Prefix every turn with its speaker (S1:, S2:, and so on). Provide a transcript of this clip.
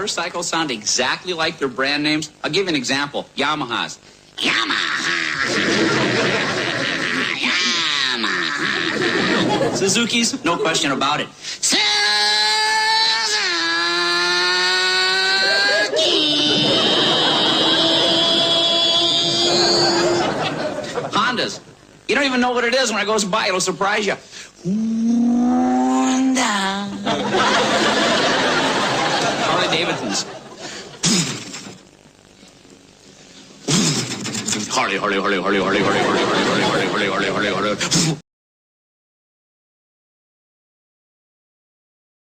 S1: motorcycles sound exactly like their brand names? I'll give you an example. Yamaha's. Yamaha. Yamaha. Suzuki's, no question about it. Suzuki. Hondas. You don't even know what it is. When it goes by, it'll surprise you. Honda. Harley Davidson's. Harley.